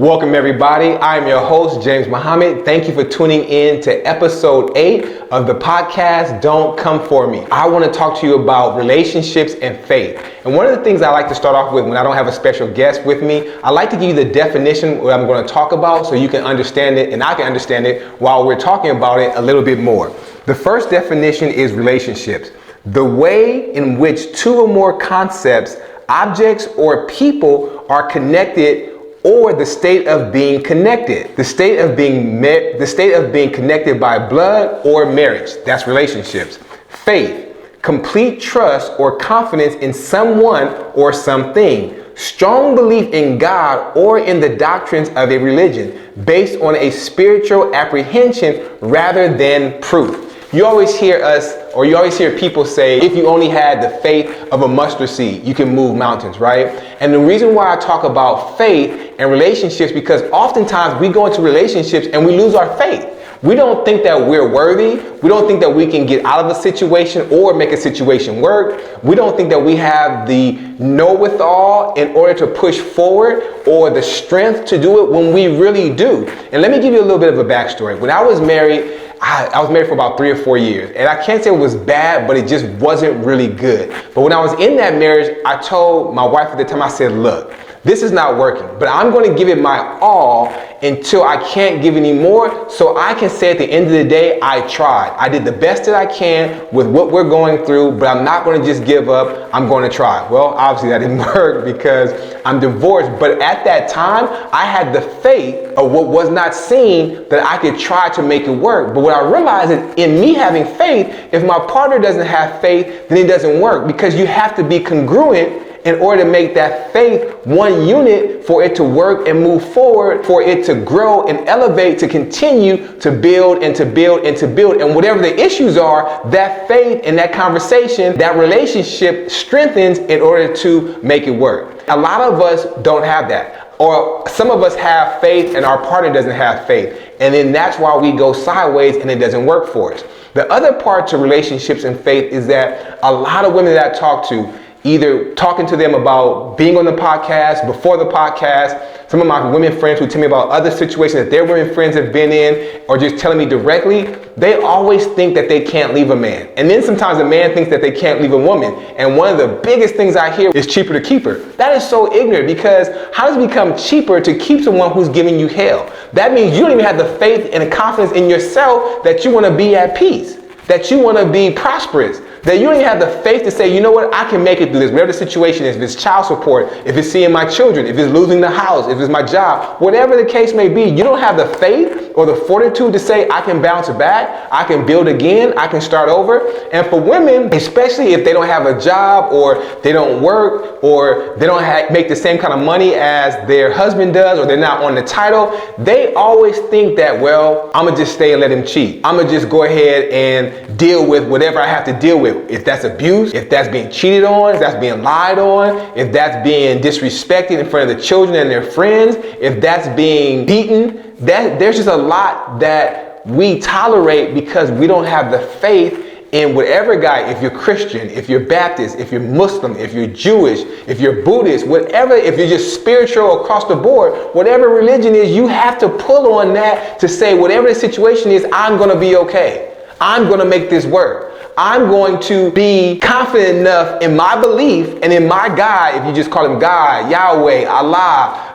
Welcome everybody. I am your host, James Muhammad. Thank you for tuning in to episode 8 of the podcast, Don't Come For Me. I want to talk to you about relationships and faith. And one of the things I like to start off with when I don't have a special guest with me, I like to give you the definition of what I'm going to talk about so you can understand it and I can understand it while we're talking about it a little bit more. The first definition is relationships. The way in which two or more concepts, objects, or people are connected, or the state of being connected. The state of being connected by blood or marriage. That's relationships. Faith, complete trust or confidence in someone or something. Strong belief in God or in the doctrines of a religion based on a spiritual apprehension rather than proof. You always hear people say, if you only had the faith of a mustard seed, you can move mountains, right? And the reason why I talk about faith and relationships, because oftentimes we go into relationships and we lose our faith. We don't think that we're worthy. We don't think that we can get out of a situation or make a situation work. We don't think that we have the know-with-all in order to push forward or the strength to do it when we really do. And let me give you a little bit of a backstory. When I was married, I was married for about 3 or 4 years, and I can't say it was bad, but it just wasn't really good. But when I was in that marriage, I told my wife at the time, I said, look, this is not working, but I'm going to give it my all until I can't give any more, so I can say at the end of the day, I tried. I did the best that I can with what we're going through, but I'm not going to just give up. I'm going to try. Well, obviously that didn't work because I'm divorced, but at that time, I had the faith of what was not seen that I could try to make it work. But what I realized is in me having faith, if my partner doesn't have faith, then it doesn't work, because you have to be congruent in order to make that faith one unit for it to work and move forward, for it to grow and elevate, to continue to build and to build and to build. And whatever the issues are, that faith and that conversation, that relationship strengthens in order to make it work. A lot of us don't have that. Or some of us have faith and our partner doesn't have faith. And then that's why we go sideways and it doesn't work for us. The other part to relationships and faith is that a lot of women that I talk to, either talking to them about being on the podcast, before the podcast, some of my women friends who tell me about other situations that their women friends have been in, or just telling me directly, they always think that they can't leave a man. And then sometimes a man thinks that they can't leave a woman. And one of the biggest things I hear is cheaper to keep her. That is so ignorant, because how does it become cheaper to keep someone who's giving you hell? That means you don't even have the faith and the confidence in yourself that you want to be at peace, that you want to be prosperous, that you don't even have the faith to say, you know what, I can make it through this, whatever the situation is, if it's child support, if it's seeing my children, if it's losing the house, if it's my job, whatever the case may be, you don't have the faith or the fortitude to say, I can bounce back, I can build again, I can start over. And for women, especially if they don't have a job, or they don't work, or they don't make the same kind of money as their husband does, or they're not on the title, they always think that, well, I'm gonna just stay and let him cheat. I'm gonna just go ahead and deal with whatever I have to deal with. If that's abuse, if that's being cheated on, if that's being lied on, if that's being disrespected in front of the children and their friends, if that's being beaten, there's just a lot that we tolerate because we don't have the faith in whatever guy, if you're Christian, if you're Baptist, if you're Muslim, if you're Jewish, if you're Buddhist, whatever, if you're just spiritual across the board, whatever religion is, you have to pull on that to say, whatever the situation is, I'm going to be okay. I'm going to make this work. I'm going to be confident enough in my belief and in my God, if you just call him God, Yahweh, Allah,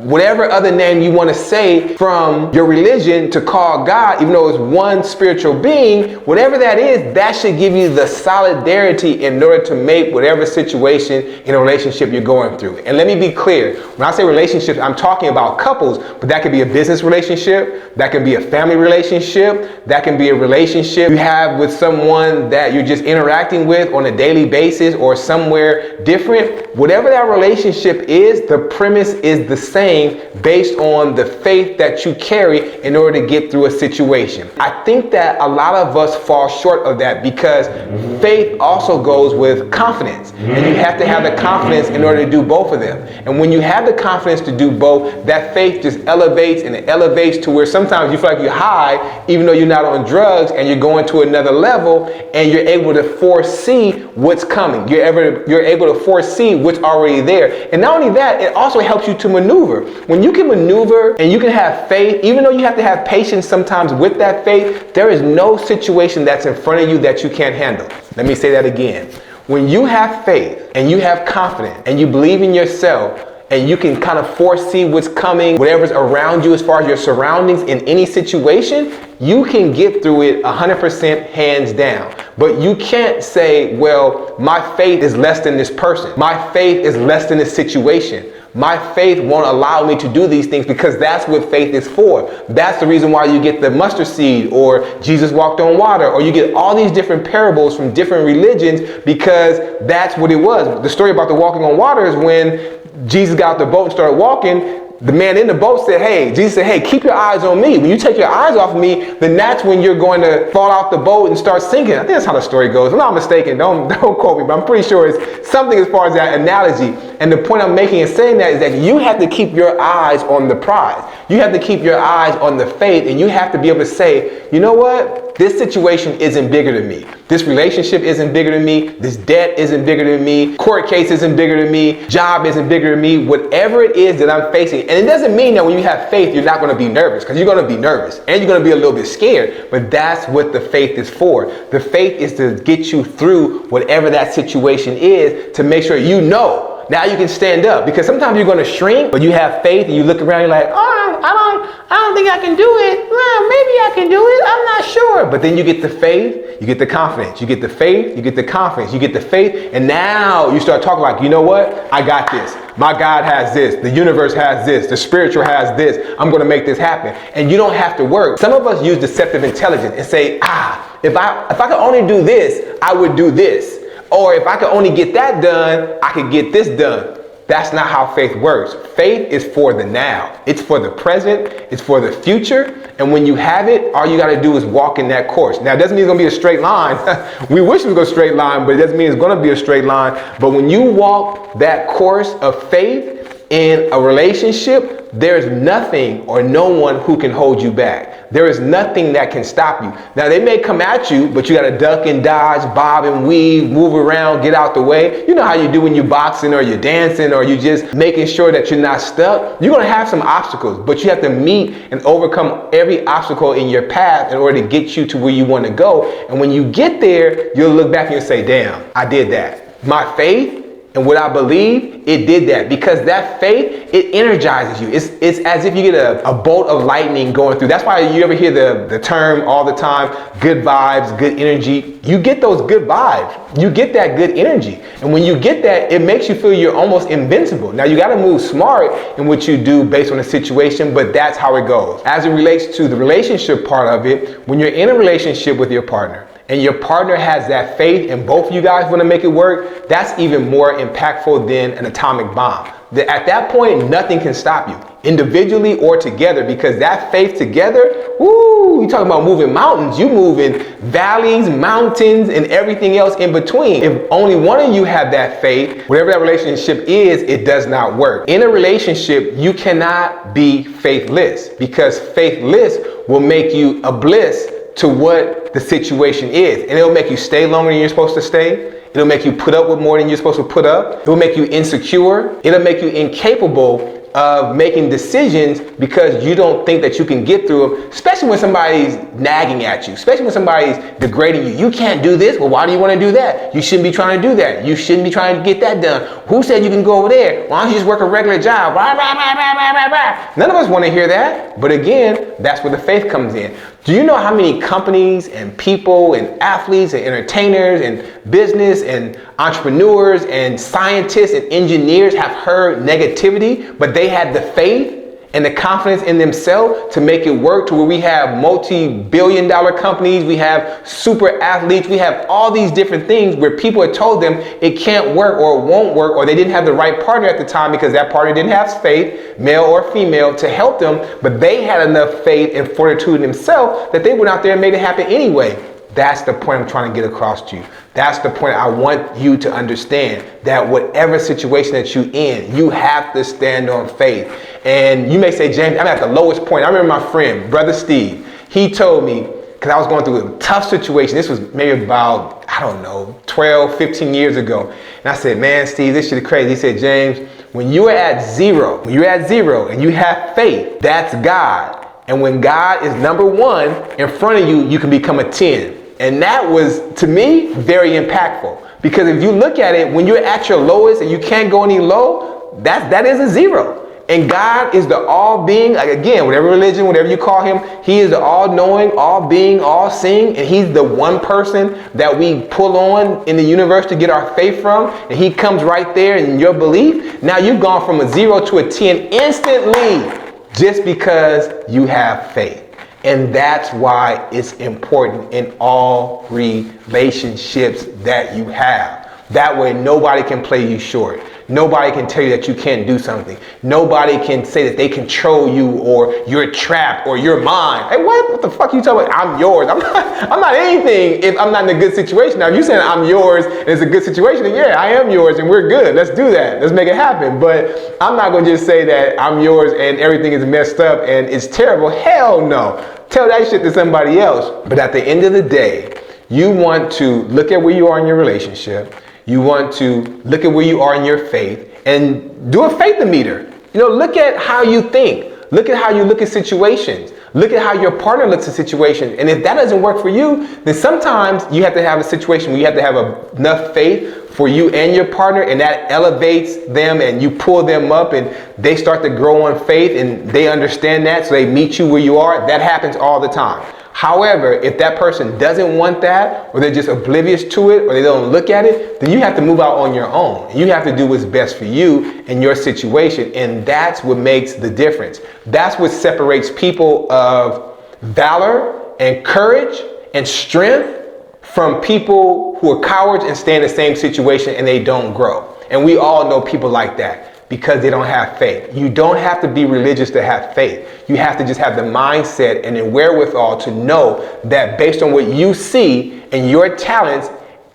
whatever other name you want to say from your religion to call God, even though it's one spiritual being, whatever that is, that should give you the solidarity in order to make whatever situation in a relationship you're going through. And let me be clear, when I say relationships, I'm talking about couples, but that could be a business relationship, that can be a family relationship, that can be a relationship you have with someone that you're just interacting with on a daily basis or somewhere different. Whatever that relationship is, the premise is the same based on the faith that you carry in order to get through a situation. I think that a lot of us fall short of that because faith also goes with confidence, and you have to have the confidence in order to do both of them. And when you have the confidence to do both, that faith just elevates, and it elevates to where sometimes you feel like you're high even though you're not on drugs, and you're going to another level. and you're able to foresee what's coming. You're able to foresee what's already there. And not only that, it also helps you to maneuver. When you can maneuver and you can have faith, even though you have to have patience sometimes with that faith, there is no situation that's in front of you that you can't handle. Let me say that again. When you have faith and you have confidence and you believe in yourself, and you can kind of foresee what's coming, whatever's around you as far as your surroundings in any situation, you can get through it 100% hands down. But you can't say, well, my faith is less than this person. My faith is less than this situation. My faith won't allow me to do these things, because that's what faith is for. That's the reason why you get the mustard seed, or Jesus walked on water, or you get all these different parables from different religions, because that's what it was. The story about the walking on water is when Jesus got out the boat and started walking. The man in the boat said, Jesus said, hey, keep your eyes on me. When you take your eyes off of me, then that's when you're going to fall off the boat and start sinking. I think that's how the story goes. If I'm not mistaken, don't quote me, but I'm pretty sure it's something as far as that analogy. And the point I'm making in saying that is that you have to keep your eyes on the prize. You have to keep your eyes on the faith, and you have to be able to say, you know what? This situation isn't bigger than me. This relationship isn't bigger than me. This debt isn't bigger than me. Court case isn't bigger than me. Job isn't bigger than me. Whatever it is that I'm facing. And it doesn't mean that when you have faith, you're not going to be nervous, because you're going to be nervous and you're going to be a little bit scared. But that's what the faith is for. The faith is to get you through whatever that situation is, to make sure you know. Now you can stand up, because sometimes you're going to shrink, but you have faith and you look around, you're like, I don't think I can do it. Well, maybe I can do it. I'm not sure. But then you get the faith, you get the confidence, you get the faith, you get the confidence, you get the faith. And now you start talking like, you know what? I got this. My God has this. The universe has this. The spiritual has this. I'm going to make this happen. And you don't have to work. Some of us use deceptive intelligence and say, if I could only do this, I would do this. Or if I could only get that done, I could get this done. That's not how faith works. Faith is for the now. It's for the present. It's for the future. And when you have it, all you got to do is walk in that course. Now, it doesn't mean it's going to be a straight line. We wish it was a straight line, but it doesn't mean it's going to be a straight line. But when you walk that course of faith in a relationship, there's nothing or no one who can hold you back. There is nothing that can stop you. Now, they may come at you, but you got to duck and dodge, bob and weave, move around, get out the way. You know how you do when you're boxing or you're dancing or you're just making sure that you're not stuck. You're going to have some obstacles, but you have to meet and overcome every obstacle in your path in order to get you to where you want to go. And when you get there, you'll look back and you'll say, damn, I did that. My faith and what I believe, it did that, because that faith, it energizes you. It's as if you get a bolt of lightning going through. That's why you ever hear the term all the time, good vibes, good energy. You get those good vibes. You get that good energy. And when you get that, it makes you feel you're almost invincible. Now, you got to move smart in what you do based on the situation, but that's how it goes. As it relates to the relationship part of it, when you're in a relationship with your partner, and your partner has that faith and both of you guys want to make it work, that's even more impactful than an atomic bomb. At that point, nothing can stop you, individually or together, because that faith together, woo, you talking about moving mountains, you moving valleys, mountains, and everything else in between. If only one of you have that faith, whatever that relationship is, it does not work. In a relationship, you cannot be faithless, because faithless will make you oblivious to what the situation is. And it'll make you stay longer than you're supposed to stay. It'll make you put up with more than you're supposed to put up. It will make you insecure. It'll make you incapable of making decisions because you don't think that you can get through them, especially when somebody's nagging at you, especially when somebody's degrading you. You can't do this. Well, why do you want to do that? You shouldn't be trying to do that. You shouldn't be trying to get that done. Who said you can go over there? Why don't you just work a regular job? None of us want to hear that. But again, that's where the faith comes in. Do you know how many companies and people and athletes and entertainers and business and entrepreneurs and scientists and engineers have heard negativity, but they had the faith and the confidence in themselves to make it work, to where we have multi-billion-dollar companies, we have super athletes, we have all these different things where people had told them it can't work or it won't work, or they didn't have the right partner at the time because that partner didn't have faith, male or female, to help them, but they had enough faith and fortitude in themselves that they went out there and made it happen anyway. That's the point I'm trying to get across to you. That's the point I want you to understand, that whatever situation that you're in, you have to stand on faith. And you may say, James, I'm at the lowest point. I remember my friend, Brother Steve, he told me, because because I was going through a tough situation. This was maybe about, I don't know, 12, 15 years ago. And I said, man, Steve, this shit is crazy. He said, James, when you're at zero and you have faith, that's God. And when God is number one in front of you, you can become a 10. And that was, to me, very impactful. Because if you look at it, when you're at your lowest and you can't go any low, that is a zero. And God is the all-being, like again, whatever religion, whatever you call him, he is the all-knowing, all-being, all-seeing, and he's the one person that we pull on in the universe to get our faith from, and he comes right there in your belief. Now you've gone from a 0 to a 10 instantly just because you have faith. And that's why it's important in all relationships that you have. That way nobody can play you short. Nobody can tell you that you can't do something. Nobody can say that they control you or you're trapped or you're mine. Hey, what the fuck are you talking about? I'm yours. I'm not anything if I'm not in a good situation. Now, if you're saying I'm yours and it's a good situation, then yeah, I am yours and we're good. Let's do that. Let's make it happen. But I'm not going to just say that I'm yours and everything is messed up and it's terrible. Hell no. Tell that shit to somebody else. But at the end of the day, you want to look at where you are in your relationship. You want to look at where you are in your faith and do a faith-o-meter. Look at how you think. Look at how you look at situations. Look at how your partner looks at situations. And if that doesn't work for you, then sometimes you have to have a situation where you have to have enough faith for you and your partner, and that elevates them and you pull them up and they start to grow in faith and they understand that, so they meet you where you are. That happens all the time. However, if that person doesn't want that, or they're just oblivious to it, or they don't look at it, then you have to move out on your own. You have to do what's best for you and your situation, and that's what makes the difference. That's what separates people of valor and courage and strength from people who are cowards and stay in the same situation and they don't grow. And we all know people like that, because they don't have faith. You don't have to be religious to have faith. You have to just have the mindset and the wherewithal to know that based on what you see and your talents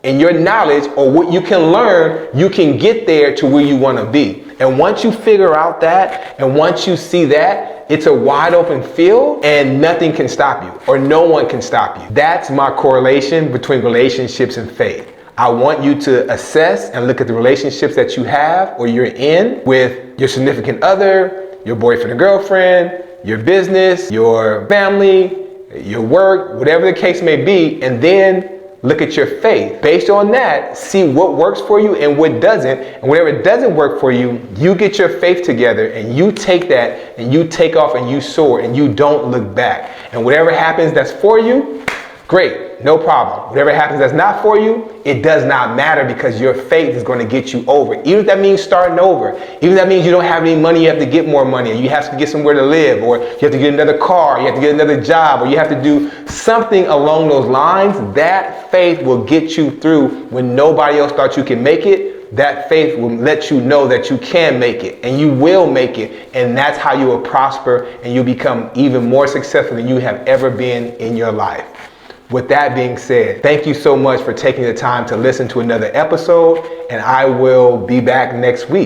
and your knowledge or what you can learn, you can get there to where you want to be. And once you figure out that, and once you see that, it's a wide open field and nothing can stop you, or no one can stop you. That's my correlation between relationships and faith. I want you to assess and look at the relationships that you have or you're in with your significant other, your boyfriend or girlfriend, your business, your family, your work, whatever the case may be, and then look at your faith. Based on that, see what works for you and what doesn't. And whatever doesn't work for you, you get your faith together and you take that and you take off and you soar and you don't look back. And whatever happens that's for you, great, no problem. Whatever happens that's not for you, it does not matter, because your faith is going to get you over. Even if that means starting over, even if that means you don't have any money, you have to get more money, you have to get somewhere to live, or you have to get another car, you have to get another job, or you have to do something along those lines. That faith will get you through when nobody else thought you can make it. That faith will let you know that you can make it and you will make it. And that's how you will prosper and you'll become even more successful than you have ever been in your life. With that being said, thank you so much for taking the time to listen to another episode, and I will be back next week.